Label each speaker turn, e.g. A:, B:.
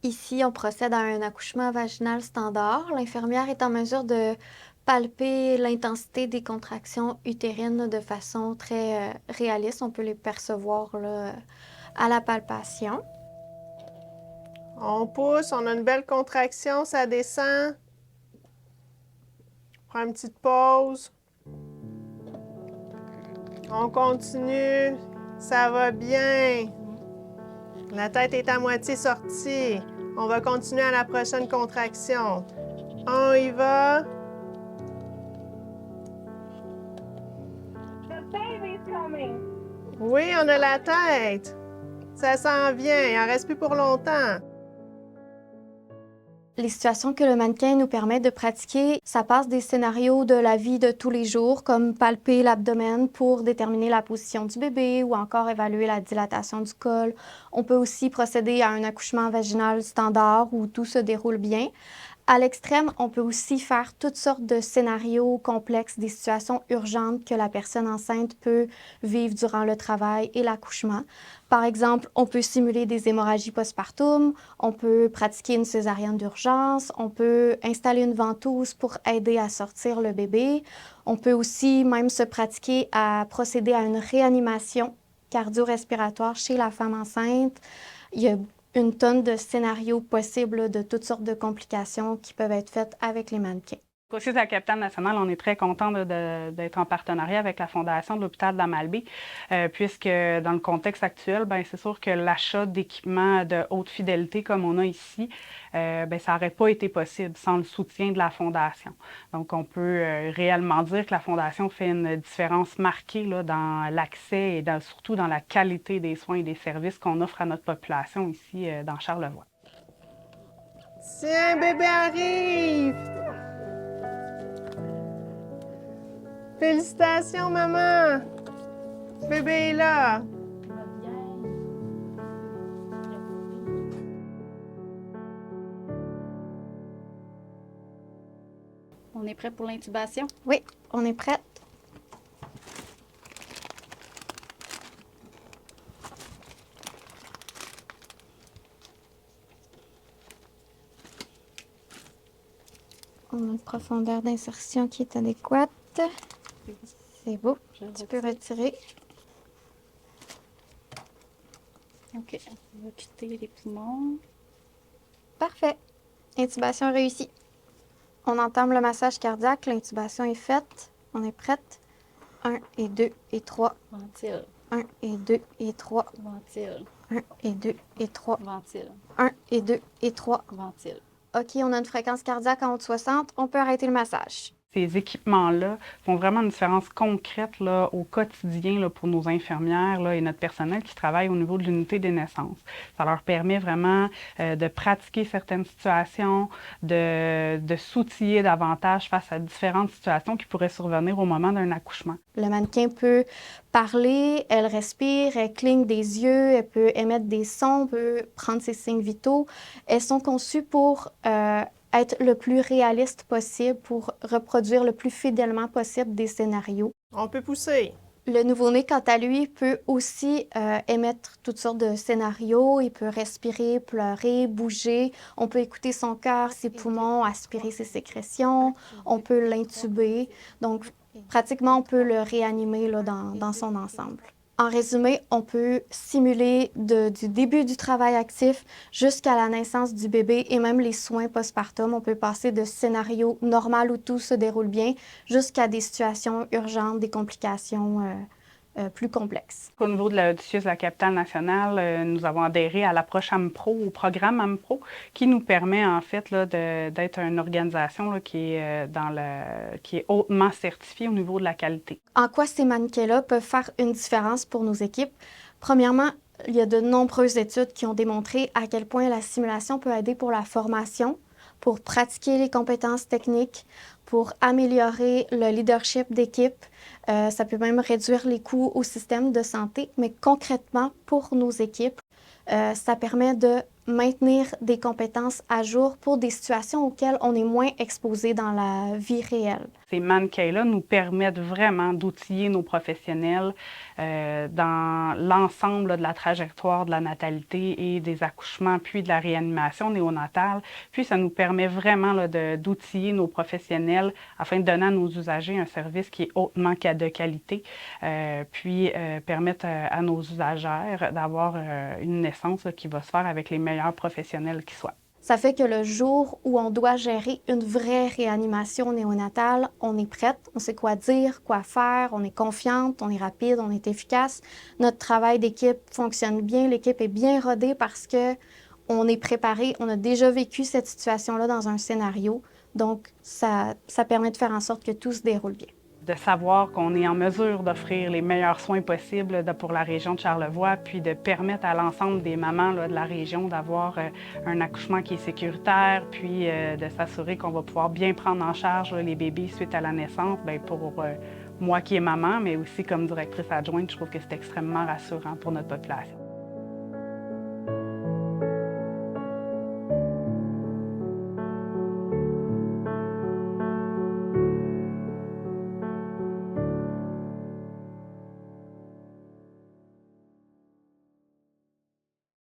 A: Ici, on procède à un accouchement vaginal standard. L'infirmière est en mesure de palper l'intensité des contractions utérines de façon très réaliste. On peut les percevoir là, à la palpation.
B: On pousse, on a une belle contraction, ça descend. On prend une petite pause. On continue, ça va bien. La tête est à moitié sortie. On va continuer à la prochaine contraction. On y va. Oui, on a la tête. Ça s'en vient, il en reste plus pour longtemps.
A: Les situations que le mannequin nous permet de pratiquer, ça passe des scénarios de la vie de tous les jours, comme palper l'abdomen pour déterminer la position du bébé ou encore évaluer la dilatation du col. On peut aussi procéder à un accouchement vaginal standard où tout se déroule bien. À l'extrême, on peut aussi faire toutes sortes de scénarios complexes, des situations urgentes que la personne enceinte peut vivre durant le travail et l'accouchement. Par exemple, on peut simuler des hémorragies postpartum, on peut pratiquer une césarienne d'urgence, on peut installer une ventouse pour aider à sortir le bébé. On peut aussi même se pratiquer à procéder à une réanimation cardio-respiratoire chez la femme enceinte. Il y a une tonne de scénarios possibles de toutes sortes de complications qui peuvent être faites avec les mannequins.
C: Aussi, de la capitale nationale, on est très content d'être en partenariat avec la Fondation de l'hôpital de la Malbaie, puisque dans le contexte actuel, c'est sûr que l'achat d'équipements de haute fidélité comme on a ici, ça n'aurait pas été possible sans le soutien de la Fondation. Donc, on peut réellement dire que la Fondation fait une différence marquée là, dans l'accès et surtout dans la qualité des soins et des services qu'on offre à notre population ici dans Charlevoix.
B: Tiens, bébé arrive! Félicitations, maman! Bébé est là!
D: On est prêt pour l'intubation?
A: Oui, on est prête. On a une profondeur d'insertion qui est adéquate. C'est beau. Tu peux retirer.
D: OK. On va quitter les poumons.
A: Parfait. Intubation réussie. On entame le massage cardiaque. L'intubation est faite. On est prête. 1 et 2 et 3.
D: Ventile.
A: 1 et 2 et 3.
D: Ventile.
A: 1 et 2 et 3.
D: Ventile.
A: 1 et 2 et 3.
D: Ventile.
A: OK, on a une fréquence cardiaque en haut de 60. On peut arrêter le massage.
C: Ces équipements-là font vraiment une différence concrète là, au quotidien là, pour nos infirmières là, et notre personnel qui travaille au niveau de l'unité des naissances. Ça leur permet vraiment de pratiquer certaines situations, de s'outiller davantage face à différentes situations qui pourraient survenir au moment d'un accouchement.
A: Le mannequin peut parler, elle respire, elle cligne des yeux, elle peut émettre des sons, peut prendre ses signes vitaux. Elles sont conçues pour être le plus réaliste possible, pour reproduire le plus fidèlement possible des scénarios.
B: On peut pousser.
A: Le nouveau-né, quant à lui, peut aussi émettre toutes sortes de scénarios. Il peut respirer, pleurer, bouger. On peut écouter son cœur, ses poumons, aspirer ses sécrétions. On peut l'intuber. Donc, pratiquement, on peut le réanimer là, dans son ensemble. En résumé, on peut simuler du début du travail actif jusqu'à la naissance du bébé et même les soins postpartum. On peut passer de scénarios normaux où tout se déroule bien jusqu'à des situations urgentes, des complications plus complexes.
C: Au niveau du CIUS de la capitale nationale, nous avons adhéré à l'approche AMPRO, au programme AMPRO, qui nous permet en fait là, d'être une organisation là, qui est hautement certifiée au niveau de la qualité.
A: En quoi ces mannequins-là peuvent faire une différence pour nos équipes? Premièrement, il y a de nombreuses études qui ont démontré à quel point la simulation peut aider pour la formation, pour pratiquer les compétences techniques, pour améliorer le leadership d'équipe. Ça peut même réduire les coûts au système de santé, mais concrètement, pour nos équipes, ça permet de maintenir des compétences à jour pour des situations auxquelles on est moins exposé dans la vie réelle.
C: Ces mannequins-là nous permettent vraiment d'outiller nos professionnels dans l'ensemble de la trajectoire de la natalité et des accouchements, puis de la réanimation néonatale. Puis ça nous permet vraiment d'outiller nos professionnels afin de donner à nos usagers un service qui est hautement de qualité, puis permettre à nos usagères d'avoir une naissance qui va se faire avec les meilleurs professionnels qui soient.
A: Ça fait que le jour où on doit gérer une vraie réanimation néonatale, on est prête, on sait quoi dire, quoi faire, on est confiante, on est rapide, on est efficace. Notre travail d'équipe fonctionne bien, l'équipe est bien rodée parce que on est préparé, on a déjà vécu cette situation-là dans un scénario. Donc, ça permet de faire en sorte que tout se déroule bien.
C: De savoir qu'on est en mesure d'offrir les meilleurs soins possibles pour la région de Charlevoix, puis de permettre à l'ensemble des mamans de la région d'avoir un accouchement qui est sécuritaire, puis de s'assurer qu'on va pouvoir bien prendre en charge les bébés suite à la naissance, bien, pour moi qui est maman, mais aussi comme directrice adjointe, je trouve que c'est extrêmement rassurant pour notre population.